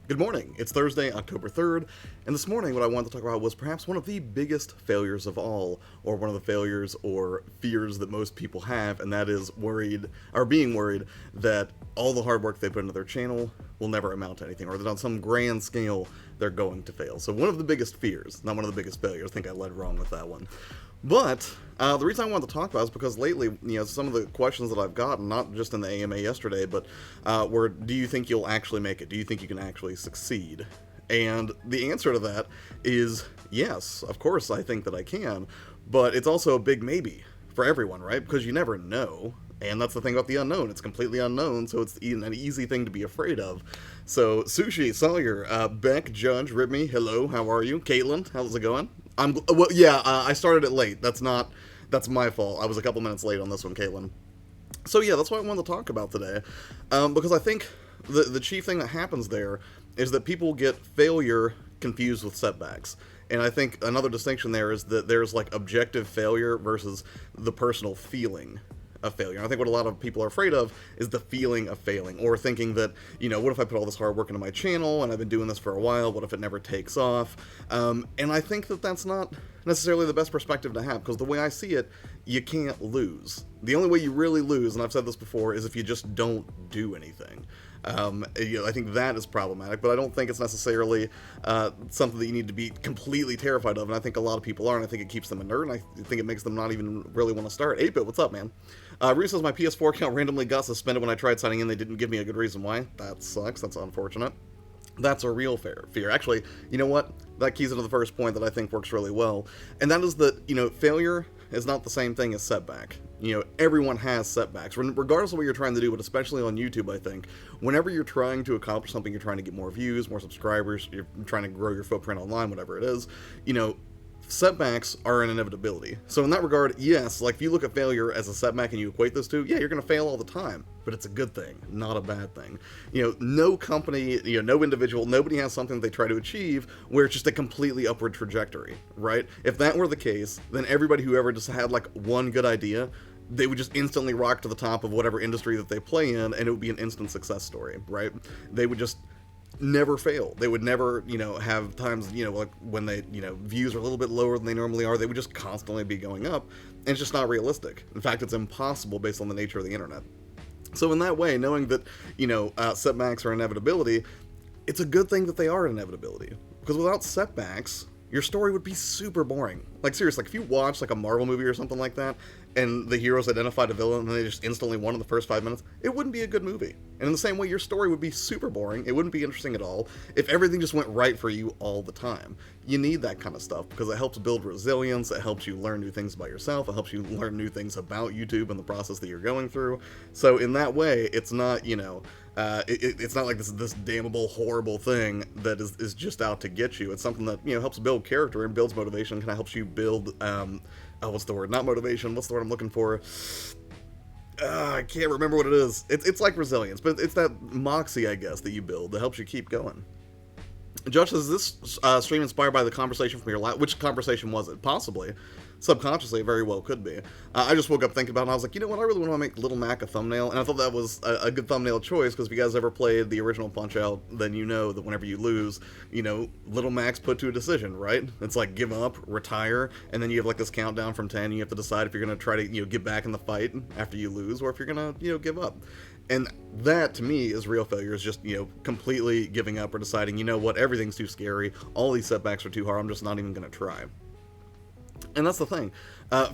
Good morning. It's Thursday, October 3rd, and this morning what I wanted to talk about was perhaps one of the biggest failures of all, or one of the failures or fears that most people have, and that is being worried that all the hard work they put into their channel will never amount to anything, or that on some grand scale they're going to fail. So one of the biggest fears, not one of the biggest failures. I think I led wrong with that one. But the reason I wanted to talk about it is because lately, some of the questions that I've gotten, not just in the AMA yesterday, but were, do you think you'll actually make it? Do you think you can actually succeed? And the answer to that is yes, of course I think that I can, but it's also a big maybe for everyone, right? Because you never know. And that's the thing about the unknown. It's completely unknown, so it's an easy thing to be afraid of. So, Sushi, Sawyer, Beck, Judge, Ribme, hello, how are you? Caitlin, how's it going? I started it late. That's my fault. I was a couple minutes late on this one, Caitlin. So yeah, that's what I wanted to talk about today. Because I think the chief thing that happens there is that people get failure confused with setbacks. And I think another distinction there is that there's like objective failure versus the personal feeling of failure. And I think what a lot of people are afraid of is the feeling of failing, or thinking that, what if I put all this hard work into my channel and I've been doing this for a while, what if it never takes off? And I think that that's not necessarily the best perspective to have, because the way I see it, you can't lose. The only way you really lose, and I've said this before, is if you just don't do anything. I think that is problematic, but I don't think it's necessarily something that you need to be completely terrified of, and I think a lot of people are, and I think it keeps them inert, and I think it makes them not even really want to start. 8-Bit, what's up, man? Reese says my PS4 account randomly got suspended when I tried signing in. They didn't give me a good reason why. That sucks. That's unfortunate. That's a real fear. Actually, you know what? That keys into the first point that I think works really well, and that is that, failure is not the same thing as setback. Everyone has setbacks, regardless of what you're trying to do, but especially on YouTube, I think. Whenever you're trying to accomplish something, you're trying to get more views, more subscribers, you're trying to grow your footprint online, whatever it is, setbacks are an inevitability. So in that regard, yes, like if you look at failure as a setback and you equate those two, yeah, you're going to fail all the time, but it's a good thing, not a bad thing. No company, no individual, nobody has something they try to achieve where it's just a completely upward trajectory, right? If that were the case, then everybody who ever just had like one good idea, they would just instantly rock to the top of whatever industry that they play in, and it would be an instant success story, right? They would just never fail. They would never, have times, like when they, views are a little bit lower than they normally are, they would just constantly be going up, and it's just not realistic. In fact, it's impossible based on the nature of the internet. So in that way, knowing that, setbacks are inevitability, it's a good thing that they are an inevitability. Because without setbacks, your story would be super boring. Like, seriously, like if you watch like a Marvel movie or something like that, and the heroes identified a villain and they just instantly won in the first 5 minutes, it wouldn't be a good movie. And in the same way, your story would be super boring. It wouldn't be interesting at all if everything just went right for you all the time. You need that kind of stuff because it helps build resilience, it helps you learn new things about yourself, it helps you learn new things about YouTube and the process that you're going through. So in that way, it's not, it's not like this damnable, horrible thing that is just out to get you. It's something that, helps build character and builds motivation, and kind of helps you build, what's the word? Not motivation, what's the word I'm looking for? I can't remember what it is. It's like resilience, but it's that moxie, I guess, that you build that helps you keep going. Josh says, is this stream inspired by the conversation from your last... Which conversation was it? Possibly. Subconsciously, it very well could be. I just woke up thinking about it, and I was like, you know what, I really want to make Little Mac a thumbnail, and I thought that was a good thumbnail choice, because if you guys ever played the original Punch-Out, then you know that whenever you lose, Little Mac's put to a decision, right? It's like, give up, retire, and then you have like this countdown from 10, and you have to decide if you're going to try to, get back in the fight after you lose, or if you're going to, give up. And that, to me, is real failure, is just, completely giving up or deciding, you know what, everything's too scary, all these setbacks are too hard, I'm just not even going to try. And that's the thing.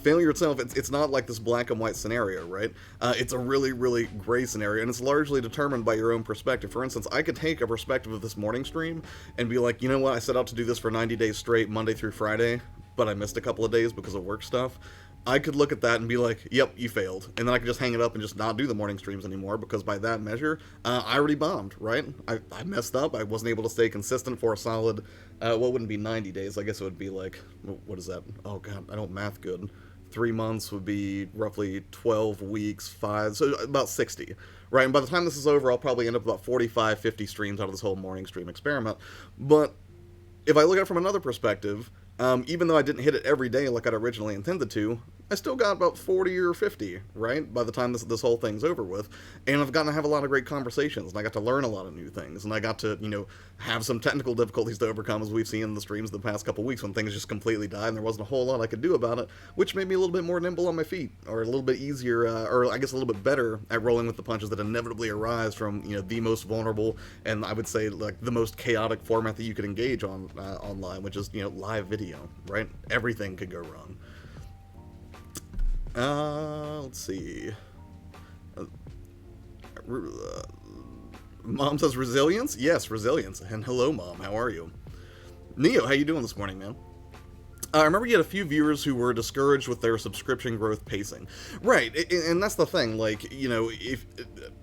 Failure itself, it's not like this black and white scenario, right? It's a really, really gray scenario, and it's largely determined by your own perspective. For instance, I could take a perspective of this morning stream and be like, you know what, I set out to do this for 90 days straight, Monday through Friday, but I missed a couple of days because of work stuff. I could look at that and be like, yep, you failed. And then I could just hang it up and just not do the morning streams anymore, because by that measure, I already bombed, right? I messed up. I wasn't able to stay consistent for a solid, what wouldn't be 90 days? I guess it would be like, what is that? Oh, God, I don't math good. 3 months would be roughly 12 weeks, so about 60, right? And by the time this is over, I'll probably end up about 45, 50 streams out of this whole morning stream experiment. But if I look at it from another perspective, even though I didn't hit it every day like I'd originally intended to, I still got about 40 or 50, right, by the time this whole thing's over with, and I've gotten to have a lot of great conversations, and I got to learn a lot of new things, and I got to, have some technical difficulties to overcome, as we've seen in the streams the past couple weeks when things just completely died and there wasn't a whole lot I could do about it, which made me a little bit more nimble on my feet, or a little bit easier, or I guess a little bit better at rolling with the punches that inevitably arise from, the most vulnerable, and I would say, like, the most chaotic format that you could engage on online, which is, live video, right? Everything could go wrong. Let's see. Mom says resilience? Yes, resilience. And hello, Mom. How are you? Neo, how you doing this morning, man? I remember you had a few viewers who were discouraged with their subscription growth pacing. Right, and that's the thing, like, if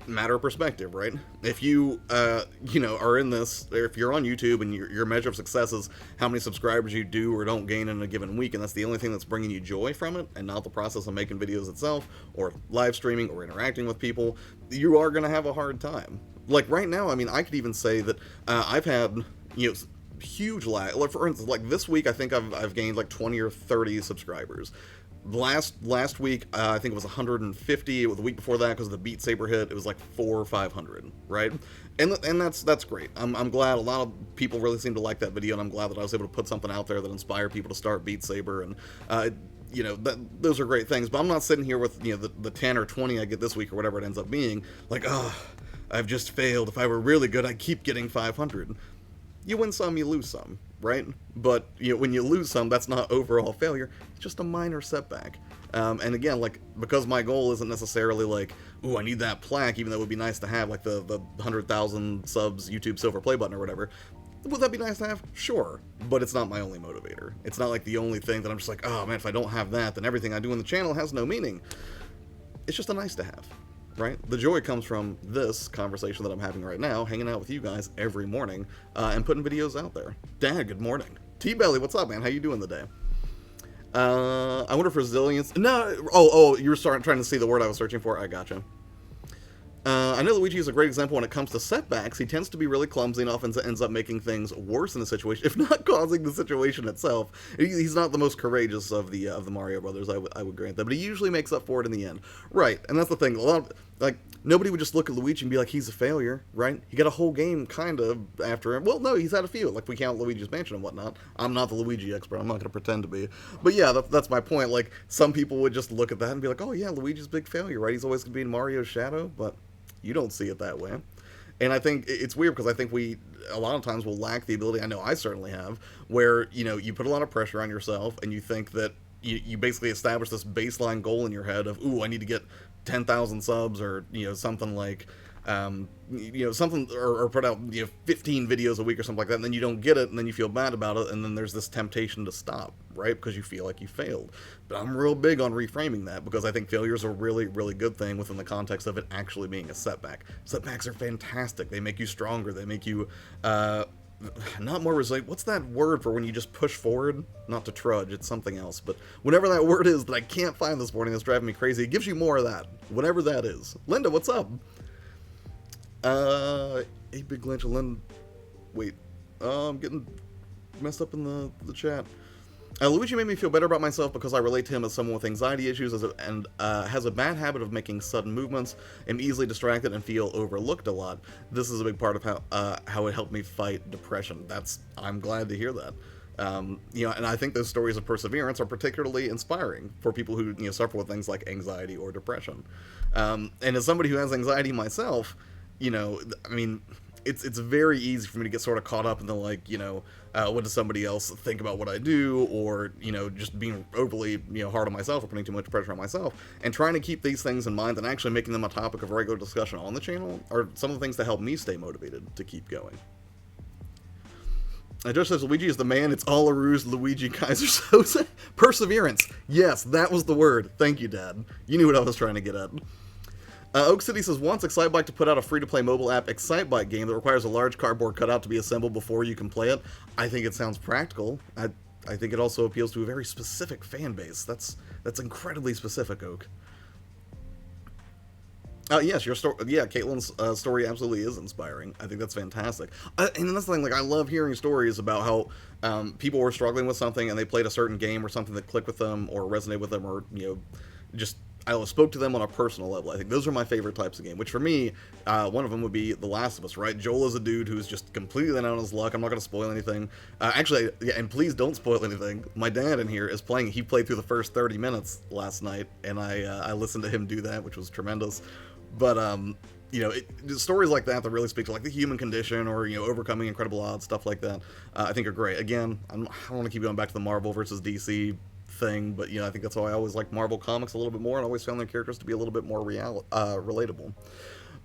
matter of perspective, right? If you, are in this, or if you're on YouTube and your measure of success is how many subscribers you do or don't gain in a given week, and that's the only thing that's bringing you joy from it, and not the process of making videos itself, or live streaming, or interacting with people, you are going to have a hard time. Like, right now, I mean, I could even say that I've had, huge lag. Like, for instance, like this week, I think I've gained like 20 or 30 subscribers. Last week, I think it was 150. The week before that, because of the Beat Saber hit, it was like 400 or 500, right? And that's great. I'm glad a lot of people really seem to like that video, and I'm glad that I was able to put something out there that inspired people to start Beat Saber, and those are great things. But I'm not sitting here with the 10 or 20 I get this week or whatever it ends up being, like, I've just failed. If I were really good, I'd keep getting 500. You win some, you lose some, right? But when you lose some, that's not overall failure. It's just a minor setback. And again, like, because my goal isn't necessarily like, ooh, I need that plaque, even though it would be nice to have, like, the 100,000 subs YouTube silver play button or whatever. Would that be nice to have? Sure. But it's not my only motivator. It's not like the only thing that I'm just like, oh man, if I don't have that, then everything I do on the channel has no meaning. It's just a nice to have. Right? The joy comes from this conversation that I'm having right now, hanging out with you guys every morning, and putting videos out there. Dad, good morning. T-Belly, what's up, man? How you doing today? I wonder if resilience... No, you're trying to see the word I was searching for? I gotcha. I know Luigi is a great example when it comes to setbacks. He tends to be really clumsy and often ends up making things worse in the situation, if not causing the situation itself. He's not the most courageous of the Mario brothers, I would grant that, but he usually makes up for it in the end. Right, and that's the thing. Nobody would just look at Luigi and be like, he's a failure, right? He got a whole game, kind of, after him. Well, no, he's had a few. Like, we count Luigi's Mansion and whatnot. I'm not the Luigi expert. I'm not going to pretend to be. But yeah, that's my point. Like, some people would just look at that and be like, oh yeah, Luigi's a big failure, right? He's always going to be in Mario's shadow, but... You don't see it that way. And I think it's weird because I think we, a lot of times, will lack the ability, I know I certainly have, where, you put a lot of pressure on yourself and you think that you basically establish this baseline goal in your head of, ooh, I need to get 10,000 subs or, something like, something, or put out, 15 videos a week or something like that, and then you don't get it, and then you feel bad about it, and then there's this temptation to stop, right? Because you feel like you failed. But I'm real big on reframing that, because I think failure is a really, really good thing within the context of it actually being a setback. Setbacks are fantastic. They make you stronger. They make you, not more resilient. What's that word for when you just push forward? Not to trudge, it's something else. But whatever that word is that I can't find this morning that's driving me crazy, it gives you more of that. Whatever that is. Linda, what's up? Hey, Big Glench, Linda. Wait. I'm getting messed up in the chat. Luigi made me feel better about myself because I relate to him as someone with anxiety issues and has a bad habit of making sudden movements, am easily distracted, and feel overlooked a lot. This is a big part of how it helped me fight depression. I'm glad to hear that. And I think those stories of perseverance are particularly inspiring for people who suffer with things like anxiety or depression. And as somebody who has anxiety myself, it's very easy for me to get sort of caught up in the, what does somebody else think about what I do, or, just being overly, hard on myself or putting too much pressure on myself, and trying to keep these things in mind and actually making them a topic of regular discussion on the channel are some of the things that help me stay motivated to keep going. Josh says, Luigi is the man, it's all a ruse, Luigi Kaiser Sosa. Perseverance. Yes, that was the word. Thank you, Dad. You knew what I was trying to get at. Oak City says, wants Excitebike to put out a free-to-play mobile app Excitebike game that requires a large cardboard cutout to be assembled before you can play it. I think it sounds practical. I think it also appeals to a very specific fan base. That's incredibly specific, Oak. Yes, your story. Yeah, Caitlin's story absolutely is inspiring. I think that's fantastic. And that's the thing. Like, I love hearing stories about how people were struggling with something and they played a certain game or something that clicked with them or resonated with them, or just I don't know, spoke to them on a personal level. I think those are my favorite types of game. Which for me, one of them would be The Last of Us. Right? Joel is a dude who's just completely down on his luck. I'm not going to spoil anything. Actually, yeah, and please don't spoil anything. My dad in here is playing. He played through the first 30 minutes last night, and I listened to him do that, which was tremendous. But stories like that really speak to like the human condition, or overcoming incredible odds, stuff like that. I think are great. Again, I don't want to keep going back to the Marvel versus DC thing, but I think that's why I always like Marvel comics a little bit more, and always found their characters to be a little bit more relatable.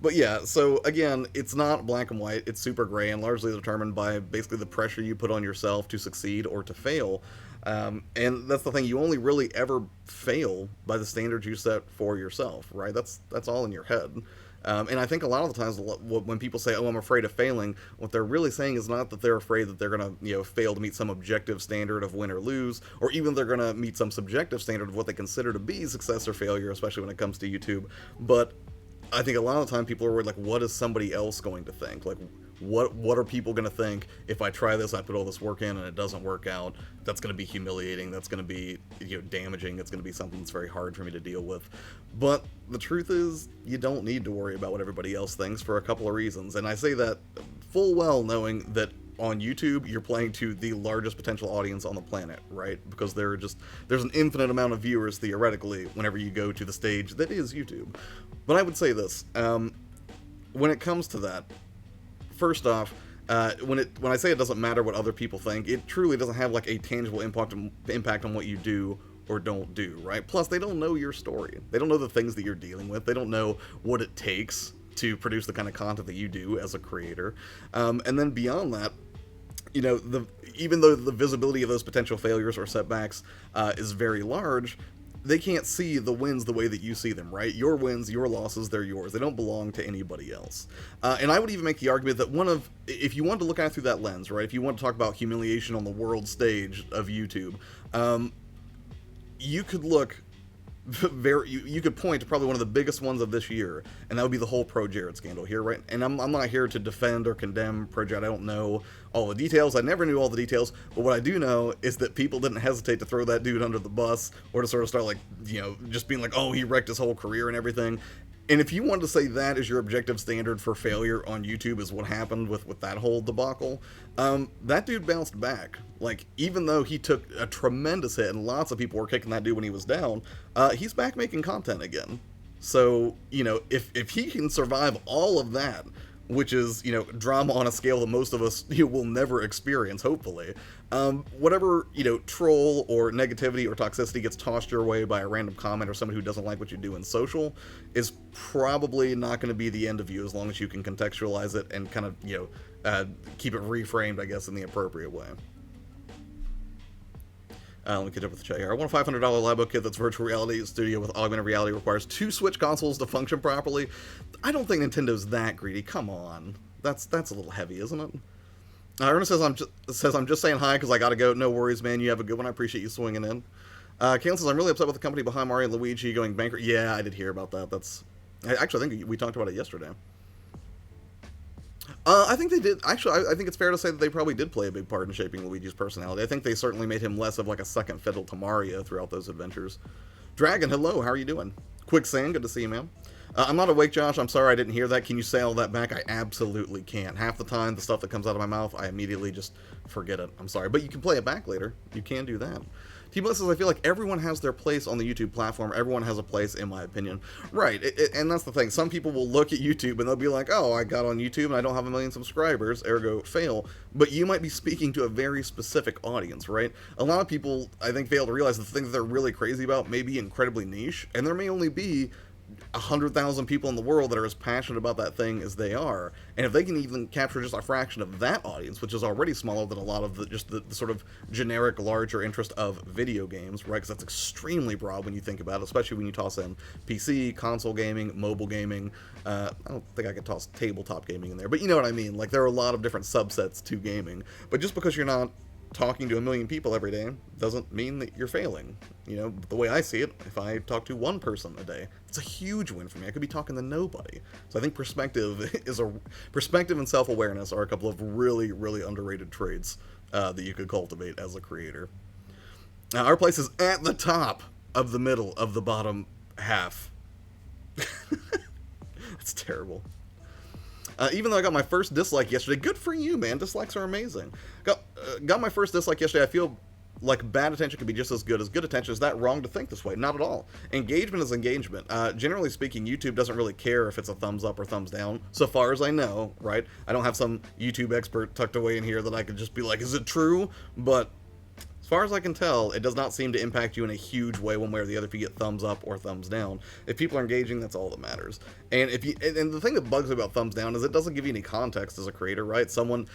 But yeah, so again, it's not black and white. It's super gray and largely determined by basically the pressure you put on yourself to succeed or to fail. And that's the thing. You only really ever fail by the standards you set for yourself, right? That's all in your head. And I think a lot of the times when people say, "Oh, I'm afraid of failing," what they're really saying is not that they're afraid that they're going to fail to meet some objective standard of win or lose, or even they're going to meet some subjective standard of what they consider to be success or failure, especially when it comes to YouTube. But I think a lot of the time people are worried, like, what is somebody else going to think? Like, what are people going to think if I try this, I put all this work in, and it doesn't work out? That's going to be humiliating. That's going to be damaging. It's going to be something that's very hard for me to deal with. But the truth is, you don't need to worry about what everybody else thinks for a couple of reasons. And I say that full well knowing that on YouTube, you're playing to the largest potential audience on the planet, right? Because there's an infinite amount of viewers, theoretically, whenever you go to the stage that is YouTube. But I would say this, when it comes to that, first off, when I say it doesn't matter what other people think, it truly doesn't have like a tangible impact on what you do or don't do, right? Plus, they don't know your story. They don't know the things that you're dealing with. They don't know what it takes to produce the kind of content that you do as a creator. And then beyond that, even though the visibility of those potential failures or setbacks is very large, they can't see the wins the way that you see them, right? Your wins, your losses, they're yours. They don't belong to anybody else. And I would even make the argument that if you want to look at it through that lens, right? If you want to talk about humiliation on the world stage of YouTube, you could look you could point to probably one of the biggest ones of this year, and that would be the whole Pro Jared scandal here, right? And I'm not here to defend or condemn Pro Jared. I don't know all the details. I never knew all the details, but what I do know is that people didn't hesitate to throw that dude under the bus, or to sort of start like, just being like, oh, he wrecked his whole career and everything. And if you wanted to say that is your objective standard for failure on YouTube is what happened with that whole debacle, that dude bounced back. Like, even though he took a tremendous hit and lots of people were kicking that dude when he was down, he's back making content again. So, if he can survive all of that, which is, drama on a scale that most of us will never experience, hopefully. Whatever, troll or negativity or toxicity gets tossed your way by a random comment or somebody who doesn't like what you do in social is probably not going to be the end of you, as long as you can contextualize it and kind of, keep it reframed, I guess, in the appropriate way. Let me catch up with the chat here. I want a $500 Labo kit that's virtual reality studio with augmented reality, requires 2 Switch consoles to function properly. I don't think Nintendo's that greedy. Come on. That's a little heavy, isn't it? Ernest says, I'm just saying hi because I gotta go. No worries, man. You have a good one. I appreciate you swinging in. Kalen says, I'm really upset with the company behind Mario and Luigi going bankrupt. Yeah, I did hear about that. I think we talked about it yesterday. I think they did. Actually, I think it's fair to say that they probably did play a big part in shaping Luigi's personality. I think they certainly made him less of like a second fiddle to Mario throughout those adventures. Dragon, hello, how are you doing? Quicksand, good to see you, man. I'm not awake, Josh. I'm sorry I didn't hear that. Can you say all that back? I absolutely can't. Half the time, the stuff that comes out of my mouth, I immediately just forget it. I'm sorry. But you can play it back later. You can do that. T-Bliss says, I feel like everyone has their place on the YouTube platform. Everyone has a place, in my opinion. Right, and that's the thing. Some people will look at YouTube and they'll be like, oh, I got on YouTube and I don't have 1 million subscribers, ergo fail. But you might be speaking to a very specific audience, right? A lot of people, I think, fail to realize the thing that they're really crazy about may be incredibly niche, and there may only be 100,000 people in the world that are as passionate about that thing as they are, and if they can even capture just a fraction of that audience, which is already smaller than a lot of the sort of generic larger interest of video games, right? Because that's extremely broad when you think about it, especially when you toss in PC, console gaming, mobile gaming. I don't think I could toss tabletop gaming in there, but you know what I mean. Like, there are a lot of different subsets to gaming, but just because you're not talking to a million people every day doesn't mean that you're failing. You know, the way I see it, if I talk to one person a day, it's a huge win for me. I could be talking to nobody. So I think perspective and self-awareness are a couple of really, really underrated traits that you could cultivate as a creator. Our place is at the top of the middle of the bottom half. That's terrible. Even though I got my first dislike yesterday, good for you, man. Dislikes are amazing. Got my first dislike yesterday. I feel like bad attention can be just as good attention. Is that wrong to think this way? Not at all. Engagement is engagement. Generally speaking, YouTube doesn't really care if it's a thumbs up or thumbs down, so far as I know, right? I don't have some YouTube expert tucked away in here that I could just be like, is it true? But as far as I can tell, it does not seem to impact you in a huge way one way or the other if you get thumbs up or thumbs down. If people are engaging, that's all that matters. And and the thing that bugs me about thumbs down is it doesn't give you any context as a creator, right? And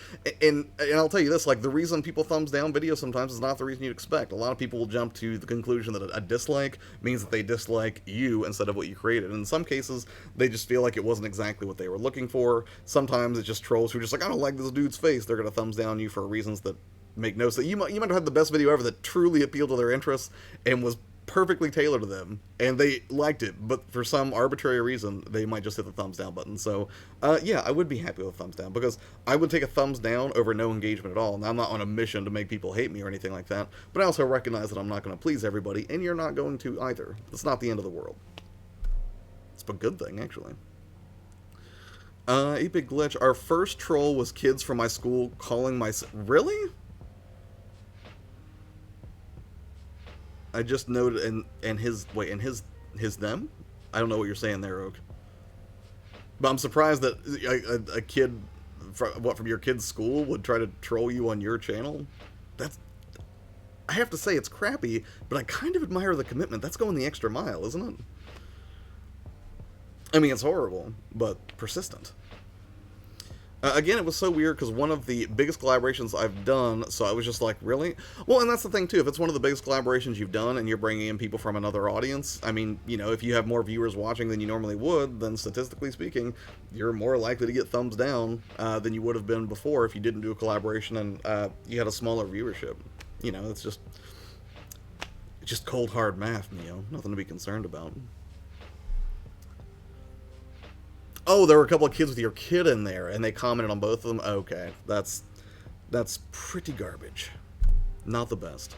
I'll tell you this, like, the reason people thumbs down videos sometimes is not the reason you'd expect. A lot of people will jump to the conclusion that a dislike means that they dislike you instead of what you created. And in some cases, they just feel like it wasn't exactly what they were looking for. Sometimes it's just trolls who are just like, I don't like this dude's face. They're going to thumbs down you for reasons that make no sense. You might have had the best video ever that truly appealed to their interests and was perfectly tailored to them, and they liked it, but for some arbitrary reason, they might just hit the thumbs down button. So, yeah, I would be happy with a thumbs down, because I would take a thumbs down over no engagement at all. Now, I'm not on a mission to make people hate me or anything like that, but I also recognize that I'm not going to please everybody, and you're not going to either. It's not the end of the world. It's a good thing, actually. Epic Glitch. Our first troll was kids from my school calling my... Really? I just noted, and his them? I don't know what you're saying there, Oak. But I'm surprised that a kid, from your kid's school would try to troll you on your channel. I have to say, it's crappy, but I kind of admire the commitment. That's going the extra mile, isn't it? I mean, it's horrible, but persistent. Again, it was so weird because one of the biggest collaborations I've done, so I was just like, really? Well, and that's the thing, too. If it's one of the biggest collaborations you've done and you're bringing in people from another audience, I mean, you know, if you have more viewers watching than you normally would, then statistically speaking, you're more likely to get thumbs down than you would have been before if you didn't do a collaboration and you had a smaller viewership. You know, it's just cold, hard math, Neo. Nothing to be concerned about. Oh, there were a couple of kids with your kid in there, and they commented on both of them? Okay, that's pretty garbage. Not the best.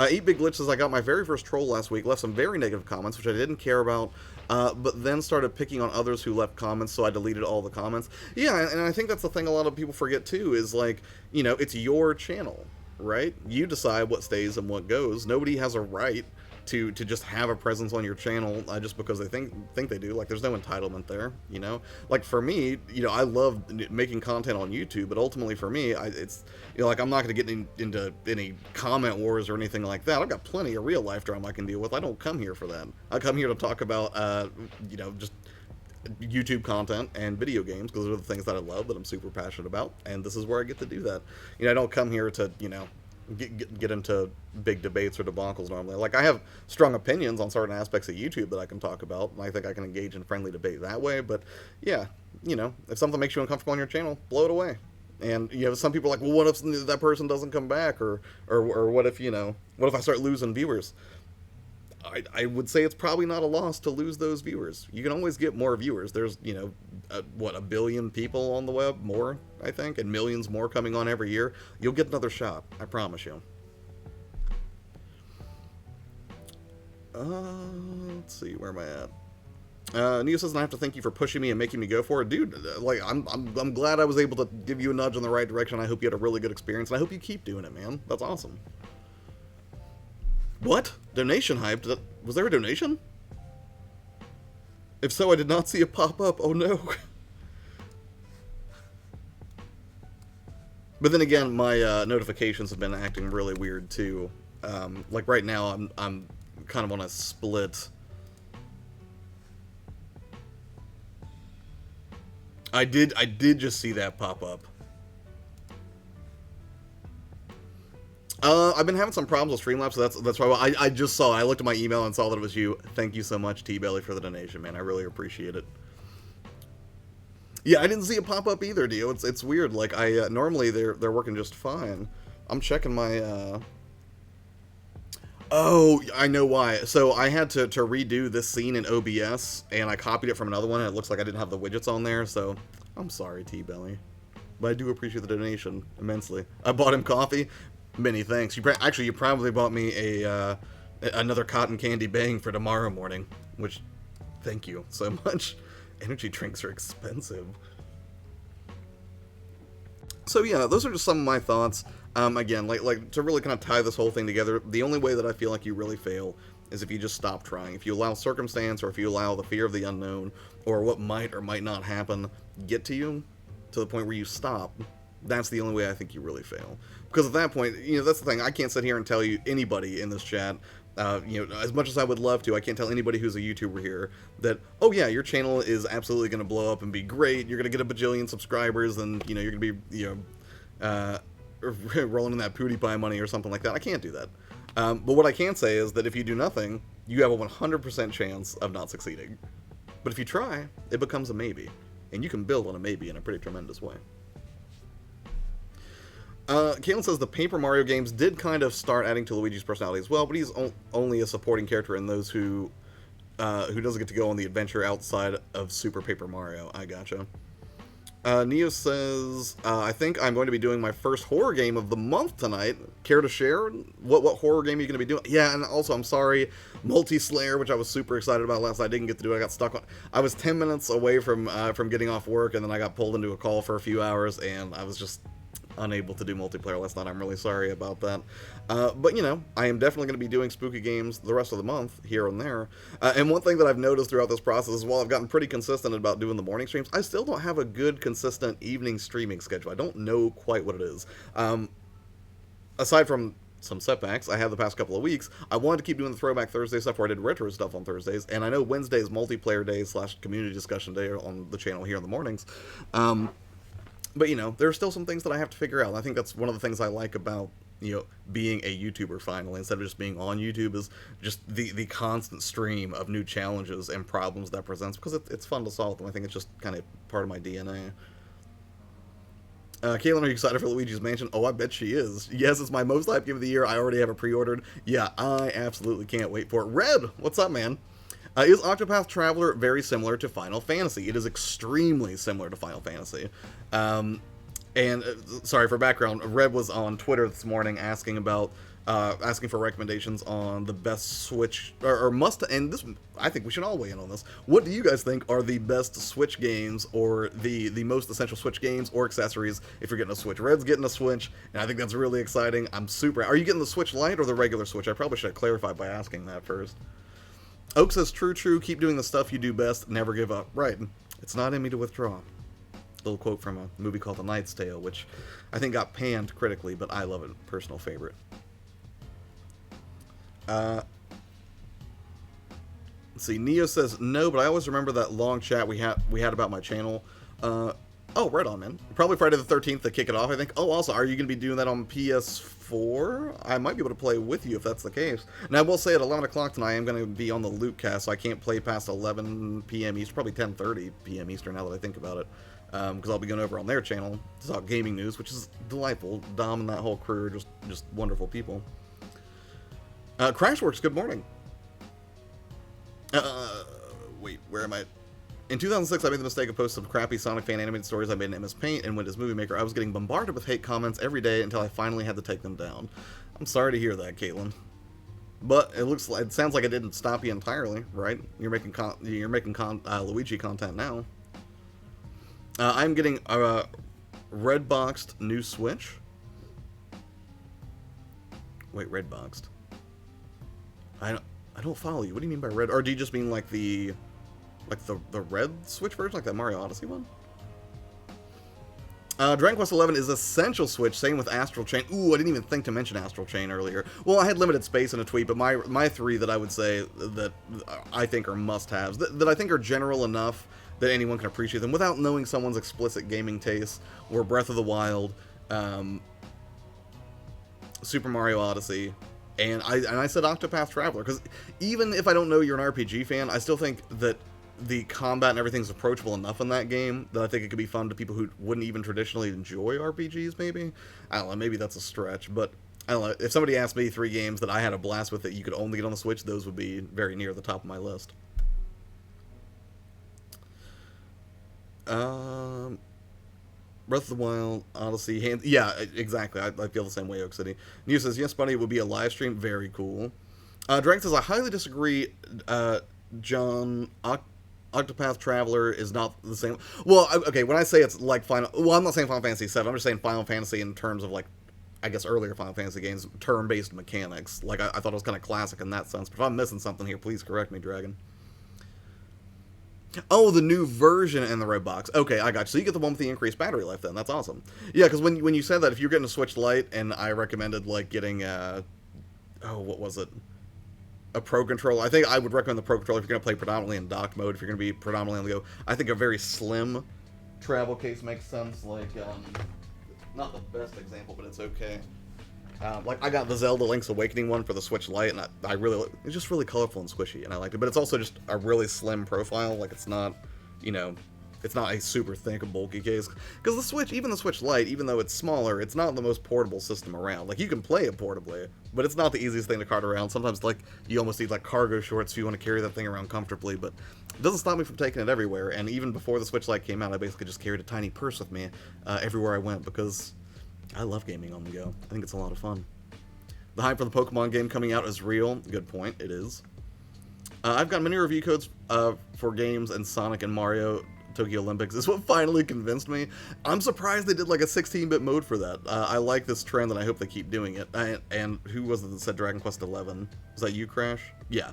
Eat Big Glitch says, I got my very first troll last week, left some very negative comments, which I didn't care about, but then started picking on others who left comments, so I deleted all the comments. Yeah, and I think that's the thing a lot of people forget, too, is, like, you know, it's your channel, right? You decide what stays and what goes. Nobody has a right to just have a presence on your channel just because they think they do. Like, there's no entitlement there, you know? Like, for me, you know, I love making content on YouTube, but ultimately for me, it's, you know, like, I'm not going to get into any comment wars or anything like that. I've got plenty of real life drama I can deal with. I don't come here for that. I come here to talk about, you know, just YouTube content and video games, because those are the things that I love, that I'm super passionate about, and this is where I get to do that. You know, I don't come here to, you know, get into big debates or debacles normally. Like, I have strong opinions on certain aspects of YouTube that I can talk about, and I think I can engage in friendly debate that way, but yeah, you know, if something makes you uncomfortable on your channel, blow it away. And, you know, some people are like, well, what if that person doesn't come back, or what if, you know, what if I start losing viewers? I would say it's probably not a loss to lose those viewers. You can always get more viewers. There's, you know, what, 1 billion people on the web? More, I think, and millions more coming on every year. You'll get another shot. I promise you. Let's see, where am I at? Neo says, I have to thank you for pushing me and making me go for it. Dude, like, I'm glad I was able to give you a nudge in the right direction. I hope you had a really good experience, and I hope you keep doing it, man. That's awesome. What? Donation hype? Was there a donation? If so, I did not see it pop up. Oh no. But then again, my notifications have been acting really weird too. Like right now, I'm kind of on a split. I did just see that pop up. I've been having some problems with Streamlabs, so that's why I just saw. I looked at my email and saw that it was you. Thank you so much, T-Belly, for the donation, man. I really appreciate it. Yeah, I didn't see it pop up either, Dio. It's weird. Like I normally they're working just fine. I'm checking my. Oh, I know why. So I had to redo this scene in OBS, and I copied it from another one, and it looks like I didn't have the widgets on there. So I'm sorry, T-Belly, but I do appreciate the donation immensely. I bought him coffee. Many thanks. Actually, you probably bought me a another cotton candy bang for tomorrow morning, which thank you so much. Energy drinks are expensive. So yeah, those are just some of my thoughts. Again, like to really kind of tie this whole thing together, the only way that I feel like you really fail is if you just stop trying. If you allow circumstance, or if you allow the fear of the unknown, or what might or might not happen, get to you to the point where you stop. That's the only way I think you really fail. Because at that point, that's the thing. I can't sit here and tell you anybody in this chat. As much as I would love to, I can't tell anybody who's a YouTuber here that, oh yeah, your channel is absolutely going to blow up and be great. You're going to get a bajillion subscribers, and you're going to be, rolling in that PewDiePie money or something like that. I can't do that. But what I can say is that if you do nothing, you have a 100% chance of not succeeding. But if you try, it becomes a maybe, and you can build on a maybe in a pretty tremendous way. Caitlin says the Paper Mario games did kind of start adding to Luigi's personality as well, but he's only a supporting character in those who doesn't get to go on the adventure outside of Super Paper Mario. I gotcha. Neo says, I think I'm going to be doing my first horror game of the month tonight. Care to share? What horror game are you going to be doing? Yeah, and also, I'm sorry, Multi-Slayer, which I was super excited about last night, I didn't get to do. I got stuck on. I was 10 minutes away from getting off work, and then I got pulled into a call for a few hours, and I was just unable to do multiplayer last night. I'm really sorry about that. But, I am definitely going to be doing spooky games the rest of the month, here and there. And one thing that I've noticed throughout this process is while I've gotten pretty consistent about doing the morning streams, I still don't have a good, consistent evening streaming schedule. I don't know quite what it is. Aside from some setbacks I had the past couple of weeks, I wanted to keep doing the Throwback Thursday stuff where I did retro stuff on Thursdays, and I know Wednesday is multiplayer day / community discussion day on the channel here in the mornings. But, there are still some things that I have to figure out. And I think that's one of the things I like about, being a YouTuber finally, instead of just being on YouTube, is just the constant stream of new challenges and problems that presents, because it's fun to solve them. I think it's just kind of part of my DNA. Caitlin, are you excited for Luigi's Mansion? Oh, I bet she is. Yes, it's my most hyped game of the year. I already have it pre-ordered. Yeah, I absolutely can't wait for it. Red, what's up, man? Is Octopath Traveler very similar to Final Fantasy? It is extremely similar to Final Fantasy. Sorry for background, Red was on Twitter this morning asking for recommendations on the best Switch, and this, I think we should all weigh in on this. What do you guys think are the best Switch games, or the most essential Switch games or accessories if you're getting a Switch? Red's getting a Switch, and I think that's really exciting. Are you getting the Switch Lite or the regular Switch? I probably should have clarified by asking that first. Oak says, true, keep doing the stuff you do best, never give up. Right. It's not in me to withdraw. Little quote from a movie called The Knight's Tale, which I think got panned critically, but I love it. Personal favorite. Let's see, Neo says, no, but I always remember that long chat we had about my channel. Oh, right on, man. Probably Friday the 13th to kick it off, I think. Oh, also, are you going to be doing that on PS4? I might be able to play with you if that's the case. And I will say at 11 o'clock tonight, I am going to be on the Loot Cast, so I can't play past 11 p.m. Eastern, probably 10:30 p.m. Eastern now that I think about it. Because I'll be going over on their channel to talk gaming news, which is delightful. Dom and that whole crew are just wonderful people. Crashworks, good morning. Wait, where am I? In 2006, I made the mistake of posting some crappy Sonic fan animated stories I made in MS Paint and Windows Movie Maker. I was getting bombarded with hate comments every day until I finally had to take them down. I'm sorry to hear that, Caitlin. But it sounds like it didn't stop you entirely, right? You're making Luigi content now. I'm getting a red boxed new Switch. Wait, red boxed. I don't follow you. What do you mean by red? Or do you just mean like the red Switch version, like that Mario Odyssey one? Dragon Quest XI is essential Switch, same with Astral Chain. Ooh, I didn't even think to mention Astral Chain earlier. Well, I had limited space in a tweet, but my three that I would say that I think are must-haves, that I think are general enough that anyone can appreciate them without knowing someone's explicit gaming tastes, were Breath of the Wild, Super Mario Odyssey, and I said Octopath Traveler, because even if I don't know you're an RPG fan, I still think that the combat and everything's approachable enough in that game that I think it could be fun to people who wouldn't even traditionally enjoy RPGs, maybe. I don't know, maybe that's a stretch, but I don't know. If somebody asked me 3 games that I had a blast with that you could only get on the Switch, those would be very near the top of my list. Breath of the Wild, Odyssey, yeah, exactly. I feel the same way, Oak City. New says, yes, buddy, it would be a live stream. Very cool. Dragon says, I highly disagree, John. Octopath Traveler is not the same. Well, okay, when I say it's like Final... Well, I'm not saying Final Fantasy VII. I'm just saying Final Fantasy in terms of, like, I guess earlier Final Fantasy games, turn-based mechanics. Like, I thought it was kind of classic in that sense. But if I'm missing something here, please correct me, Dragon. Oh, the new version in the red box. Okay, I got you. So you get the one with the increased battery life then. That's awesome. Yeah, because when you said that, if you're getting a Switch Lite, and I recommended, like, getting, oh, what was it? A Pro Controller. I think I would recommend the Pro Controller if you're going to play predominantly in dock mode, if you're going to be predominantly on the go. I think a very slim travel case makes sense. Like, not the best example, but it's okay. Like, I got the Zelda Link's Awakening one for the Switch Lite, and I really... It's just really colorful and squishy, and I liked it. But it's also just a really slim profile. Like, it's not, you know... It's not a super thick, bulky case. Because the Switch, even the Switch Lite, even though it's smaller, it's not the most portable system around. Like, you can play it portably, but it's not the easiest thing to cart around. Sometimes, like, you almost need, like, cargo shorts if you want to carry that thing around comfortably, but it doesn't stop me from taking it everywhere. And even before the Switch Lite came out, I basically just carried a tiny purse with me everywhere I went, because I love gaming on the go. I think it's a lot of fun. The hype for the Pokemon game coming out is real. Good point. It is. I've got many review codes for games, and Sonic and Mario Tokyo Olympics is what finally convinced me. I'm surprised they did like a 16-bit mode for that. I like this trend, and I hope they keep doing it. And who was it that said Dragon Quest XI? Was that you, Crash? Yeah.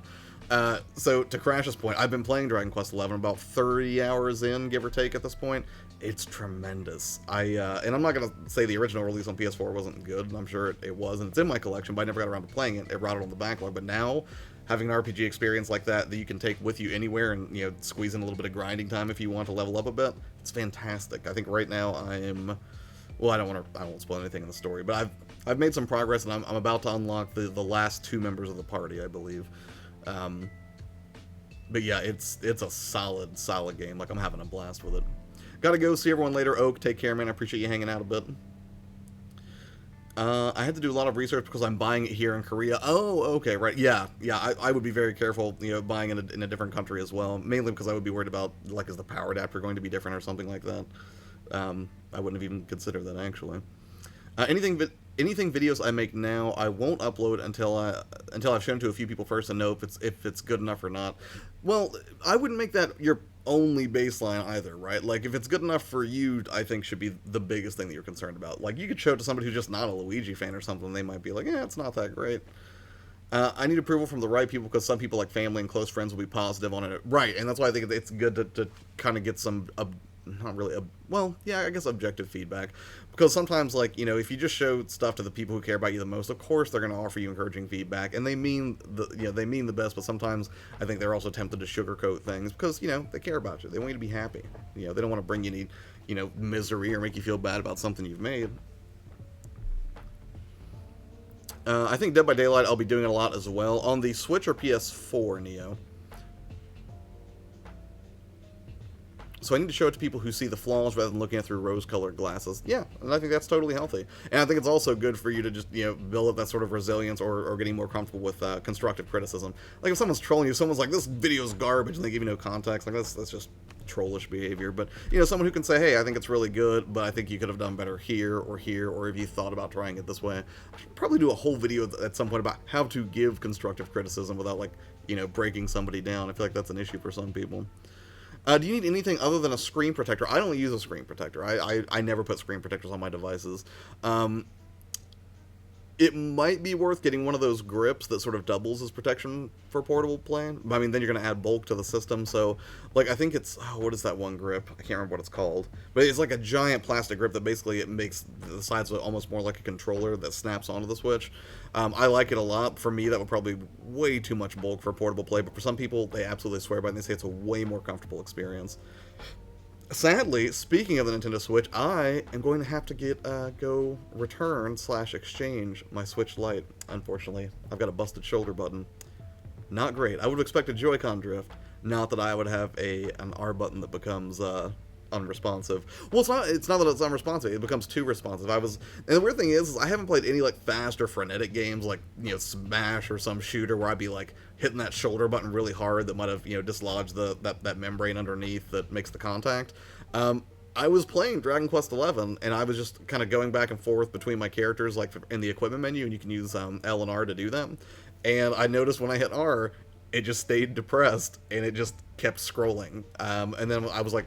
So to Crash's point, I've been playing Dragon Quest XI about 30 hours in, give or take at this point. It's tremendous. And I'm not going to say the original release on PS4 wasn't good. I'm sure it was, and it's in my collection, but I never got around to playing it. It rotted on the backlog. But now, having an RPG experience like that you can take with you anywhere and, you know, squeeze in a little bit of grinding time if you want to level up a bit, it's fantastic. I think right now well, I won't spoil anything in the story, but I've made some progress, and I'm about to unlock the last 2 members of the party, I believe. But yeah, it's a solid game. Like, I'm having a blast with it. Gotta go. See everyone later. Oak, take care, man. I appreciate you hanging out a bit. I had to do a lot of research because I'm buying it here in Korea. Oh, okay, right. Yeah. I would be very careful, you know, buying it in a different country as well. Mainly because I would be worried about, like, is the power adapter going to be different or something like that. I wouldn't have even considered that, actually. Anything videos I make now, I won't upload until I've shown to a few people first and know if it's good enough or not. Well, I wouldn't make that your only baseline either, right? Like, if it's good enough for you, I think should be the biggest thing that you're concerned about. Like, you could show it to somebody who's just not a Luigi fan or something, and they might be like, yeah, it's not that great. I need approval from the right people, because some people, like family and close friends, will be positive on it. Right, and that's why I think it's good to kind of get some, not really, well, yeah, I guess objective feedback. Because sometimes, like, you know, if you just show stuff to the people who care about you the most, of course they're going to offer you encouraging feedback, and they mean the best, but sometimes I think they're also tempted to sugarcoat things, because, you know, they care about you. They want you to be happy. You know, they don't want to bring you any, you know, misery or make you feel bad about something you've made. I think Dead by Daylight, I'll be doing it a lot as well. On the Switch or PS4, Neo? So I need to show it to people who see the flaws rather than looking at it through rose-colored glasses. Yeah, and I think that's totally healthy. And I think it's also good for you to just, you know, build up that sort of resilience or getting more comfortable with constructive criticism. Like, if someone's trolling you, someone's like, this video's garbage, and they give you no context, like, that's just trollish behavior. But, you know, someone who can say, hey, I think it's really good, but I think you could have done better here, or if you thought about trying it this way. I should probably do a whole video at some point about how to give constructive criticism without, like, you know, breaking somebody down. I feel like that's an issue for some people. Do you need anything other than a screen protector? I don't use a screen protector. I never put screen protectors on my devices. It might be worth getting one of those grips that sort of doubles as protection for portable play. I mean, then you're going to add bulk to the system. So, like, I think it's... what is that one grip? I can't remember what it's called. But it's like a giant plastic grip that basically it makes the sides almost more like a controller that snaps onto the Switch. I like it a lot. For me, that would probably be way too much bulk for portable play. But for some people, they absolutely swear by it, and they say it's a way more comfortable experience. Sadly, speaking of the Nintendo Switch, I am going to have to go return/exchange my Switch Lite, unfortunately. I've got a busted shoulder button. Not great. I would have expected Joy-Con drift. Not that I would have an R button that becomes unresponsive. Well, it's not that it's unresponsive. It becomes too responsive. And the weird thing is I haven't played any like fast or frenetic games like Smash or some shooter where I'd be like hitting that shoulder button really hard that might have dislodged that membrane underneath that makes the contact. I was playing Dragon Quest XI, and I was just kind of going back and forth between my characters, like in the equipment menu, and you can use L and R to do them. And I noticed when I hit R, it just stayed depressed, and it just kept scrolling. And then I was like,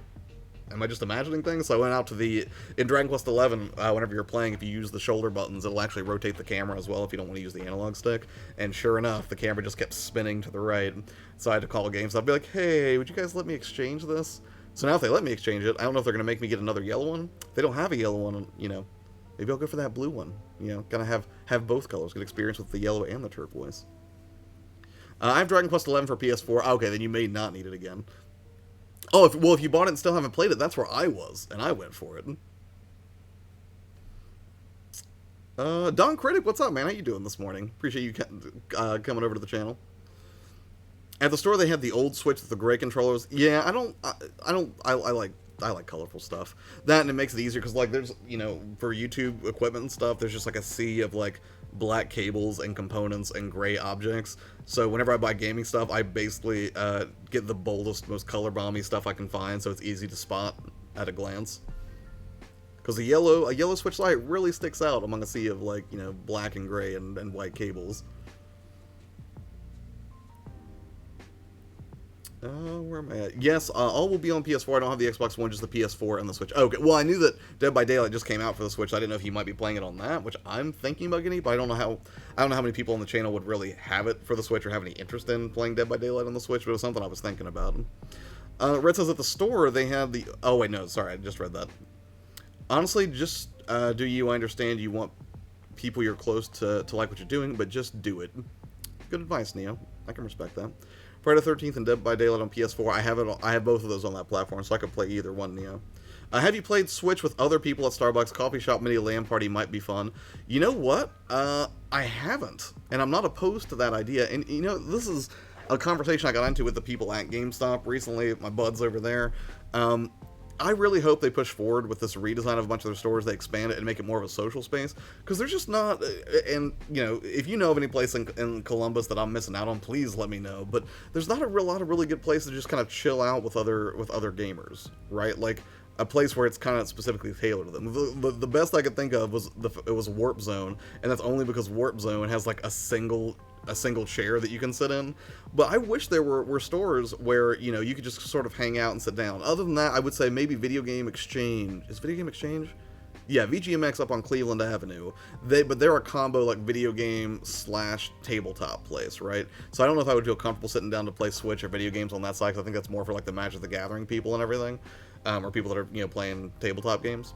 am I just imagining things? So I went out to in Dragon Quest XI, whenever you're playing, if you use the shoulder buttons, it'll actually rotate the camera as well if you don't want to use the analog stick. And sure enough, the camera just kept spinning to the right. So I had to call games. I'd be like, hey, would you guys let me exchange this? So now if they let me exchange it, I don't know if they're going to make me get another yellow one. If they don't have a yellow one, maybe I'll go for that blue one. Kind of have both colors. Get experience with the yellow and the turquoise. I have Dragon Quest XI for PS4. Okay, then you may not need it again. Oh, if you bought it and still haven't played it, that's where I was, and I went for it. Don Critic, what's up, man? How you doing this morning? Appreciate you coming over to the channel. At the store, they had the old Switch with the gray controllers. Yeah, I like colorful stuff. That, and it makes it easier, because, like, there's, for YouTube equipment and stuff, there's just, like, a sea of, like, black cables and components and gray objects. So whenever I buy gaming stuff, I basically get the boldest, most color-bomby stuff I can find, so it's easy to spot at a glance. Because a yellow Switch light really sticks out among a sea of, like, black and gray and white cables. Where am I at? Yes, all will be on PS4. I don't have the Xbox One, just the PS4 and the Switch. Okay, well, I knew that Dead by Daylight just came out for the Switch. I didn't know if you might be playing it on that, which I'm thinking about getting, but I don't know how many people on the channel would really have it for the Switch or have any interest in playing Dead by Daylight on the Switch, but it was something I was thinking about. Red says at the store they had the... Oh, wait, no, sorry, I just read that. Honestly, just do you. I understand you want people you're close to like what you're doing, but just do it. Good advice, Neo. I can respect that. Friday the 13th and Dead by Daylight on PS4. I have both of those on that platform, so I could play either one, Neo. Have you played Switch with other people at Starbucks? Coffee shop mini LAN party might be fun. You know what? I haven't, and I'm not opposed to that idea. And this is a conversation I got into with the people at GameStop recently. My buds over there. I really hope they push forward with this redesign of a bunch of their stores. They expand it and make it more of a social space, because there's just not. And if you know of any place in Columbus that I'm missing out on, please let me know. But there's not a lot of really good places to just kind of chill out with other gamers, right? Like a place where it's kind of specifically tailored to them. The best I could think of was Warp Zone, and that's only because Warp Zone has like a single chair that you can sit in. But I wish there were stores where you could just sort of hang out and sit down. Other than that, I would say maybe Video Game Exchange. Is Video Game Exchange? Yeah, VGMX up on Cleveland Avenue. But they're a combo like video game / tabletop place, right? So I don't know if I would feel comfortable sitting down to play Switch or video games on that side, because I think that's more for like the Magic the Gathering people and everything, or people that are playing tabletop games.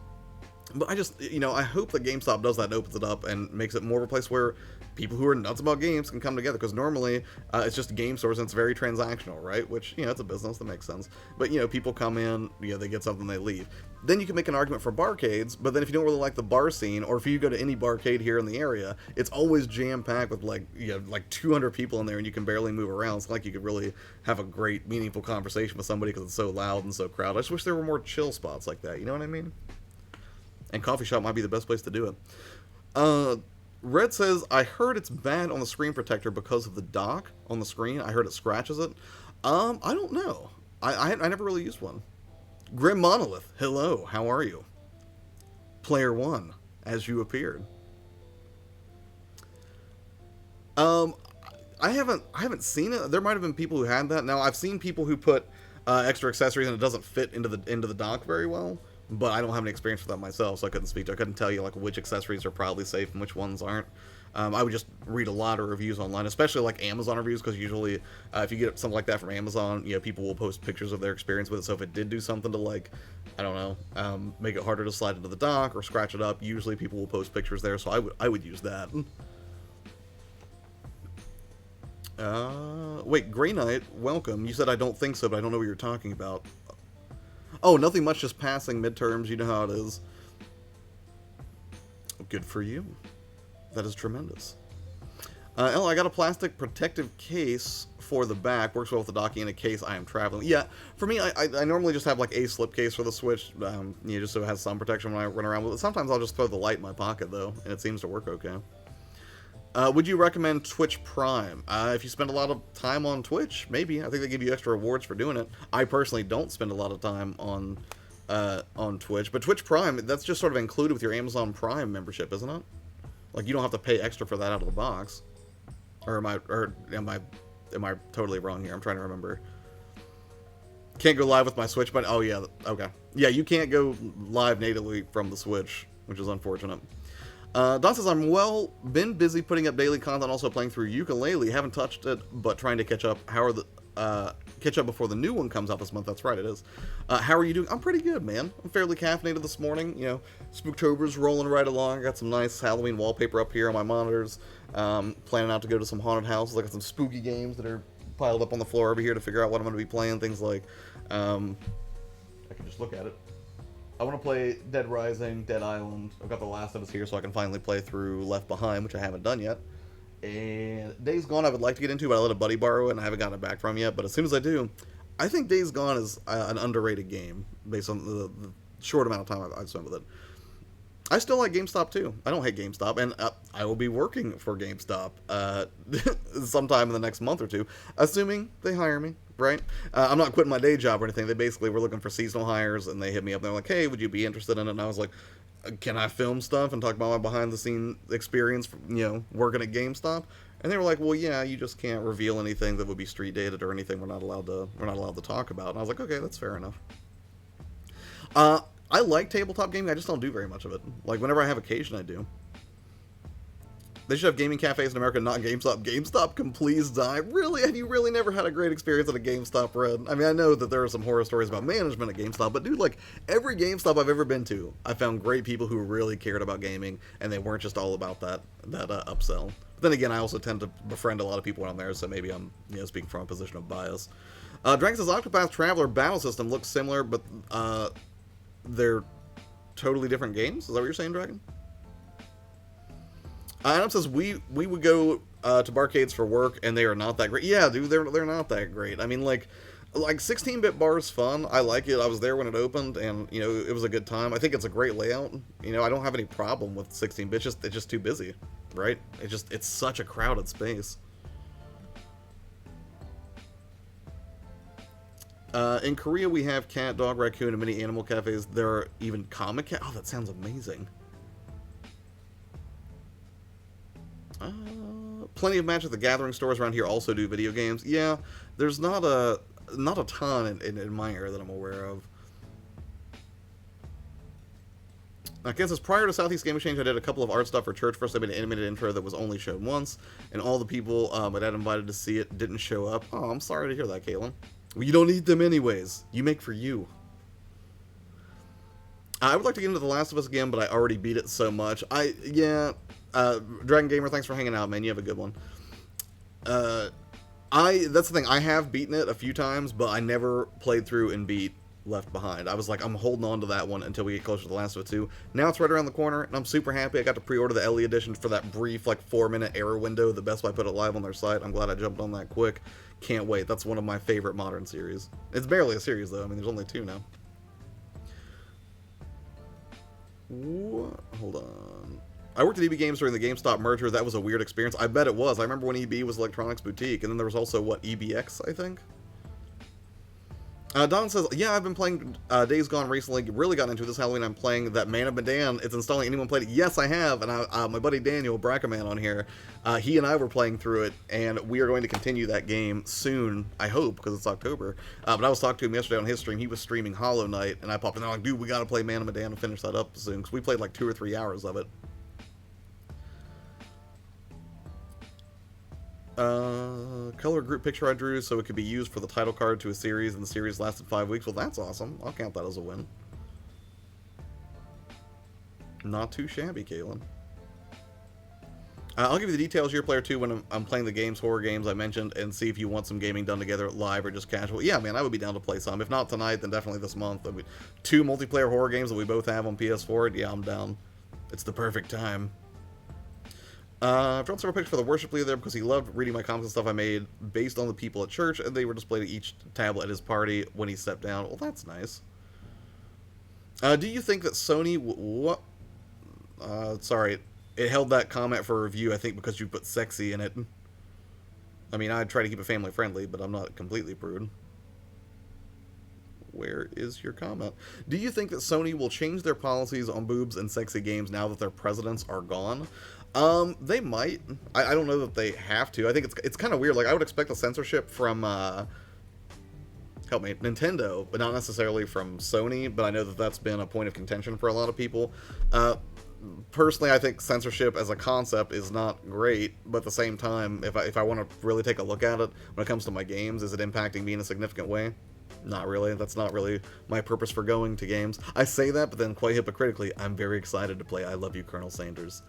But I just, I hope that GameStop does that and opens it up and makes it more of a place where people who are nuts about games can come together. Because normally, it's just game stores and it's very transactional, right? Which, it's a business, that makes sense. But, people come in, they get something, they leave. Then you can make an argument for barcades, but then if you don't really like the bar scene, or if you go to any barcade here in the area, it's always jam-packed with, like 200 people in there and you can barely move around. It's like you could really have a great, meaningful conversation with somebody because it's so loud and so crowded. I just wish there were more chill spots like that, you know what I mean? And coffee shop might be the best place to do it. Red says, I heard it's bad on the screen protector because of the dock on the screen. I heard it scratches it. I don't know. I never really used one. Grim Monolith, hello, how are you? Player 1, as you appeared. I haven't seen it. There might have been people who had that. Now, I've seen people who put extra accessories and it doesn't fit into the dock very well. But I don't have any experience with that myself, so I couldn't tell you like which accessories are probably safe and which ones aren't. I would just read a lot of reviews online, especially like Amazon reviews, because usually if you get something like that from Amazon, people will post pictures of their experience with it. So if it did do something to like, I don't know, make it harder to slide into the dock or scratch it up, usually people will post pictures there. So I would use that. Wait, Grey Knight, welcome. You said I don't think so, but I don't know what you're talking about. Oh, nothing much, just passing midterms. You know how it is. Good for you. That is tremendous. Oh, I got a plastic protective case for the back. Works well with the docking in a case I am traveling. Yeah, for me, I normally just have like a slipcase for the Switch, just so it has some protection when I run around with it. Sometimes I'll just throw the light in my pocket, though, and it seems to work okay. Would you recommend Twitch Prime? If you spend a lot of time on Twitch, maybe. I think they give you extra rewards for doing it. I personally don't spend a lot of time on Twitch, but Twitch Prime, that's just sort of included with your Amazon Prime membership, isn't it? Like, you don't have to pay extra for that out of the box. Or am I totally wrong here? I'm trying to remember. Can't go live with my Switch, but oh yeah, okay. Yeah, you can't go live natively from the Switch, which is unfortunate. Don says, been busy putting up daily content, also playing through Ukulele. Haven't touched it, but trying to catch up. Catch up before the new one comes out this month. That's right, it is. How are you doing? I'm pretty good, man. I'm fairly caffeinated this morning. You know, Spooktober's rolling right along. I got some nice Halloween wallpaper up here on my monitors. Planning out to go to some haunted houses. I got some spooky games that are piled up on the floor over here to figure out what I'm going to be playing. Things like, I can just look at it. I want to play Dead Rising, Dead Island. I've got The Last of Us here so I can finally play through Left Behind, which I haven't done yet. And Days Gone I would like to get into, but I let a buddy borrow it and I haven't gotten it back from yet. But as soon as I do, I think Days Gone is an underrated game based on the short amount of time I've spent with it. I still like GameStop too. I don't hate GameStop, and I will be working for GameStop sometime in the next month or two, assuming they hire me, right? I'm not quitting my day job or anything. They basically were looking for seasonal hires, and they hit me up. And they're like, hey, would you be interested in it? And I was like, can I film stuff and talk about my behind-the-scene experience, working at GameStop? And they were like, well, yeah, you just can't reveal anything that would be street dated or anything we're not allowed to talk about. And I was like, okay, that's fair enough. I like tabletop gaming, I just don't do very much of it. Like, whenever I have occasion, I do. They should have gaming cafes in America, not GameStop. GameStop can please die. Really? Have you really never had a great experience at a GameStop, Red? I mean, I know that there are some horror stories about management at GameStop, but dude, like, every GameStop I've ever been to, I found great people who really cared about gaming, and they weren't just all about that upsell. But then again, I also tend to befriend a lot of people around there, so maybe I'm, speaking from a position of bias. Dragon says, Octopath Traveler battle system looks similar, but, they're totally different games? Is that what you're saying, Dragon? Adam says, we would go to barcades for work, and they are not that great. Yeah, dude, they're not that great. I mean, like 16-bit bar's fun. I like it. I was there when it opened, and, it was a good time. I think it's a great layout. I don't have any problem with 16-bit. It's just too busy, right? It's such a crowded space. In Korea, we have cat, dog, raccoon, and many animal cafes. There are even comic cat. Oh, that sounds amazing. Plenty of Magic the Gathering stores around here also do video games. Yeah, there's not a ton in my area that I'm aware of. Ken says, prior to Southeast Game Exchange, I did a couple of art stuff for Church First. I made an animated intro that was only shown once, and all the people that had invited to see it didn't show up. Oh, I'm sorry to hear that, Caitlin. Well, you don't need them anyways. You make for you. I would like to get into The Last of Us again, but I already beat it so much. Dragon Gamer, thanks for hanging out, man. You have a good one. That's the thing. I have beaten it a few times, but I never played through and beat Left Behind. I was like, I'm holding on to that one until we get closer to The Last of Us 2. Now it's right around the corner, and I'm super happy. I got to pre-order the LE edition for that brief, 4-minute error window that Best Buy put it live on their site. I'm glad I jumped on that quick. Can't wait. That's one of my favorite modern series. It's barely a series, though. I mean, there's only 2 now. Hold on. I worked at EB Games during the GameStop merger. That was a weird experience. I bet it was. I remember when EB was Electronics Boutique, and then there was also, EBX, I think? Don says, yeah, I've been playing Days Gone recently. Really got into this Halloween. I'm playing that Man of Medan. It's installing. Anyone played it? Yes, I have. And my buddy Daniel Brackaman on here, he and I were playing through it, and we are going to continue that game soon, I hope, because it's October. But I was talking to him yesterday on his stream. He was streaming Hollow Knight, and I popped in there like, dude, we got to play Man of Medan and finish that up soon, because we played 2 or 3 hours of it. Color group picture I drew so it could be used for the title card to a series, and the series lasted 5 weeks. Well, that's awesome. I'll count that as a win. Not too shabby, Caitlin. I'll give you the details YourPlayerTwo when I'm playing the horror games I mentioned, and see if you want some gaming done together live or just casual. Yeah, man, I would be down to play some. If not tonight, then definitely this month. 2 multiplayer horror games that we both have on PS4. Yeah, I'm down. It's the perfect time. I've drawn several pictures for the worship leader there because he loved reading my comics and stuff I made based on the people at church, and they were displayed at each table at his party when he stepped down. Well, that's nice. Do you think that Sony... What? Sorry. It held that comment for review, I think, because you put sexy in it. I mean, I'd try to keep it family friendly, but I'm not completely prude. Where is your comment? Do you think that Sony will change their policies on boobs and sexy games now that their presidents are gone? They might. I don't know that they have to. I think it's kind of weird. Like, I would expect the censorship from, help me, Nintendo, but not necessarily from Sony, but I know that that's been a point of contention for a lot of people. Personally, I think censorship as a concept is not great, but at the same time, if I want to really take a look at it when it comes to my games, is it impacting me in a significant way? Not really. That's not really my purpose for going to games. I say that, but then quite hypocritically, I'm very excited to play I Love You, Colonel Sanders.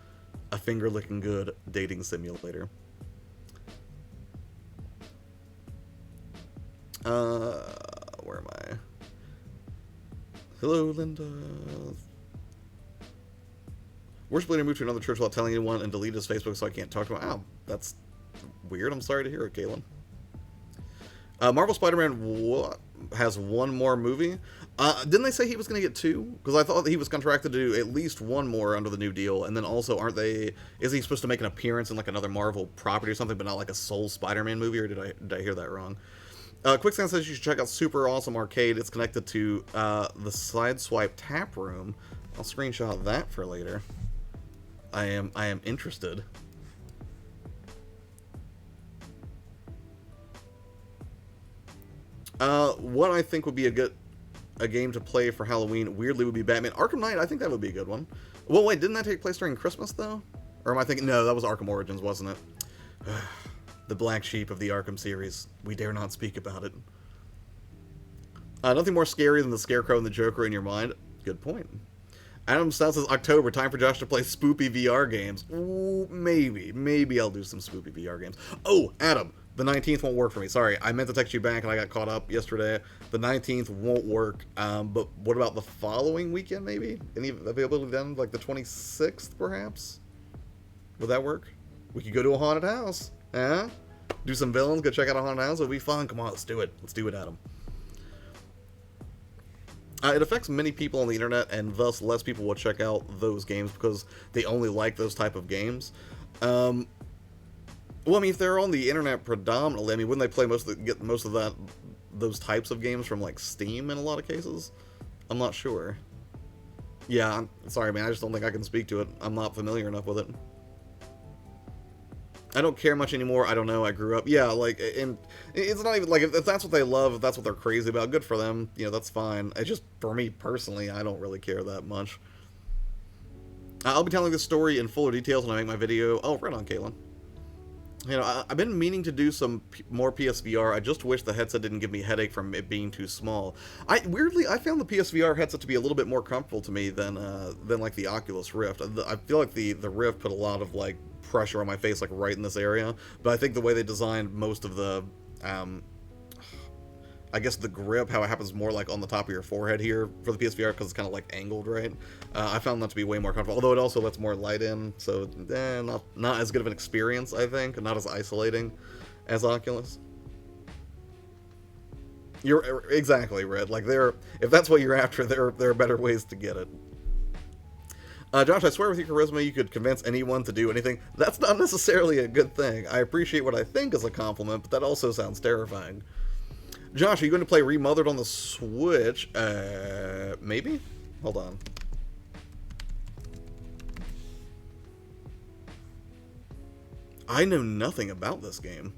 A finger-licking good dating simulator. Where am I? Hello, Linda. Worship leader moved to another church without telling anyone and deleted his Facebook so I can't talk to him. Oh, that's weird. I'm sorry to hear it, Kaylin. Marvel Spider-Man has one more movie. Didn't they say he was going to get two? Because I thought that he was contracted to do at least one more under the new deal. And then also, is he supposed to make an appearance in like another Marvel property or something, but not like a sole Spider-Man movie? Or did I hear that wrong? Quicksand says you should check out Super Awesome Arcade. It's connected to the Sideswipe Tap Room. I'll screenshot that for later. I am interested. What I think would be a game to play for Halloween, weirdly, would be Batman Arkham Knight. I think that would be a good one. Well, wait, didn't that take place during Christmas, though? Or am I thinking... No, that was Arkham Origins, wasn't it? The black sheep of the Arkham series. We dare not speak about it. Nothing more scary than the Scarecrow and the Joker in your mind. Good point. Adam Stout says, October, time for Josh to play spoopy VR games. Ooh, maybe. Maybe I'll do some spoopy VR games. Oh, Adam, the 19th won't work for me. Sorry, I meant to text you back and I got caught up yesterday. The 19th won't work, but what about the following weekend, maybe? Any availability then? Like the 26th, perhaps? Would that work? We could go to a haunted house. Eh? Do some villains, go check out a haunted house. It'll be fun. Come on, let's do it. Let's do it, Adam. It affects many people on the internet, and thus less people will check out those games because they only like those type of games. Well, I mean, if they're on the internet predominantly, I mean, wouldn't they play get most of those types of games from like Steam in a lot of cases? I'm not sure. Yeah, I'm sorry, man. I just don't think I can speak to it. I'm not familiar enough with it. I don't care much anymore. I don't know. I grew up. Yeah, like, and it's not even, like, if that's what they love, if that's what they're crazy about, good for them. You know, that's fine. It's just, for me personally, I don't really care that much. I'll be telling this story in fuller details when I make my video. Oh, right on, Caitlin. You know, I've been meaning to do some more PSVR. I just wish the headset didn't give me a headache from it being too small. Weirdly, I found the PSVR headset to be a little bit more comfortable to me than like the Oculus Rift. I feel like the Rift put a lot of like pressure on my face, like right in this area. But I think the way they designed most of the, I guess the grip, how it happens more like on the top of your forehead here for the PSVR because it's kind of like angled, right? I found that to be way more comfortable, although it also lets more light in, so not as good of an experience, I think, not as isolating as Oculus. You're exactly, Red. Like if that's what you're after, there are better ways to get it. Josh, I swear with your charisma, you could convince anyone to do anything. That's not necessarily a good thing. I appreciate what I think is a compliment, but that also sounds terrifying. Josh, are you going to play Remothered on the Switch? Maybe? Hold on. I know nothing about this game.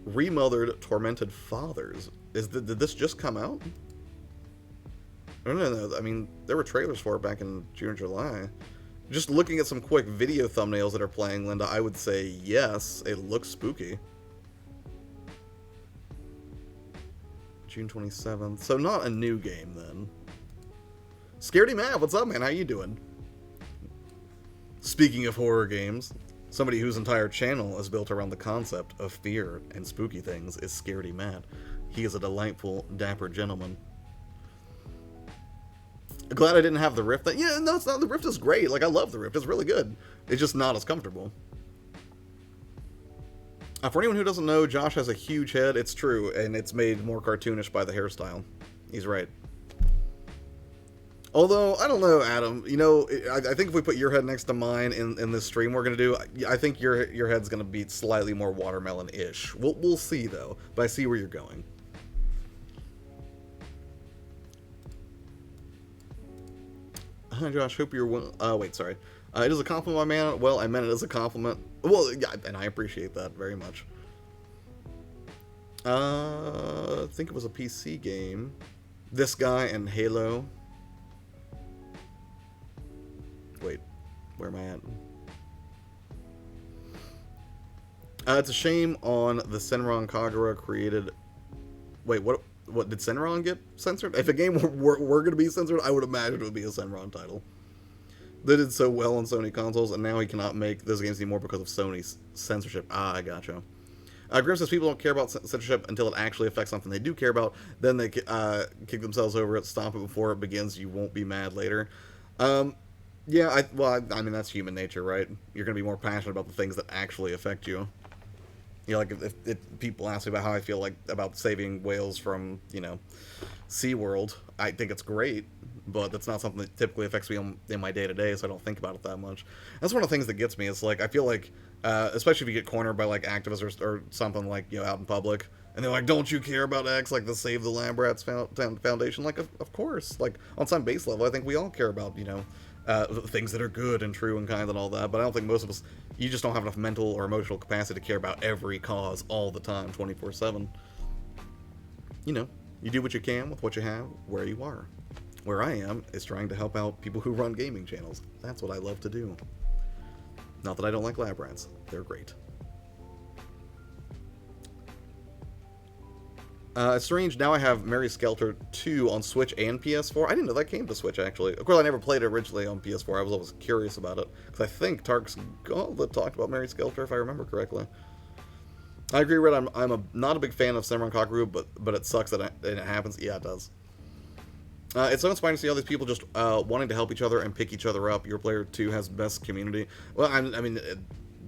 Remothered Tormented Fathers. Did this just come out? No. I mean, there were trailers for it back in June or July. Just looking at some quick video thumbnails that are playing, Linda, I would say yes, it looks spooky. June 27th. So not a new game, then. Scaredy Matt, what's up, man? How you doing? Speaking of horror games, somebody whose entire channel is built around the concept of fear and spooky things is Scaredy Matt. He is a delightful, dapper gentleman. Glad I didn't have the Rift. Yeah, no, it's not. The Rift is great. Like, I love the Rift. It's really good. It's just not as comfortable. For anyone who doesn't know, Josh has a huge head. It's true, and it's made more cartoonish by the hairstyle. He's right. Although, I don't know, Adam. You know, I think if we put your head next to mine in this stream we're going to do, I think your head's going to be slightly more watermelon-ish. We'll see, though. But I see where you're going. Hi, Josh. Hope you're well. Wait, sorry. It is a compliment, my man. Well, I meant it as a compliment. Well, yeah, and I appreciate that very much. I think it was a PC game. This guy and Halo. Wait, where am I at? It's a shame on the Senran Kagura created... Wait, what did Senran get censored? If a game were going to be censored, I would imagine it would be a Senran title. They did so well on Sony consoles, and now he cannot make those games anymore because of Sony's censorship. Ah, I gotcha. Grim says people don't care about censorship until it actually affects something they do care about. Then they kick themselves over it, stop it before it begins. You won't be mad later. Yeah, I mean, that's human nature, right? You're going to be more passionate about the things that actually affect you. You know, like, if people ask me about how I feel like about saving whales from, you know, SeaWorld, I think it's great, but that's not something that typically affects me in my day-to-day, so I don't think about it that much. That's one of the things that gets me. It's like, I feel like, especially if you get cornered by, like, activists or something, like, you know, out in public, and they're like, don't you care about X, like the Save the Lab Rats Foundation? Like, of course. Like, on some base level, I think we all care about, you know, things that are good and true and kind and all that, but I don't think most of us, you just don't have enough mental or emotional capacity to care about every cause all the time, 24/7. You know, you do what you can with what you have where you are. Where I am is trying to help out people who run gaming channels. That's what I love to do. Not that I don't like lab rats. They're great. It's strange, now I have Mary Skelter 2 on Switch and PS4. I didn't know that came to Switch, actually. Of course, I never played it originally on PS4. I was always curious about it. Because I think Tark's Gauntlet talked about Mary Skelter, if I remember correctly. I agree, Red. I'm not a big fan of Senran Kagura, but it sucks that it happens. Yeah, it does. It's so inspiring to see all these people just wanting to help each other and pick each other up. YourPlayerTwo has best community. Well, I mean,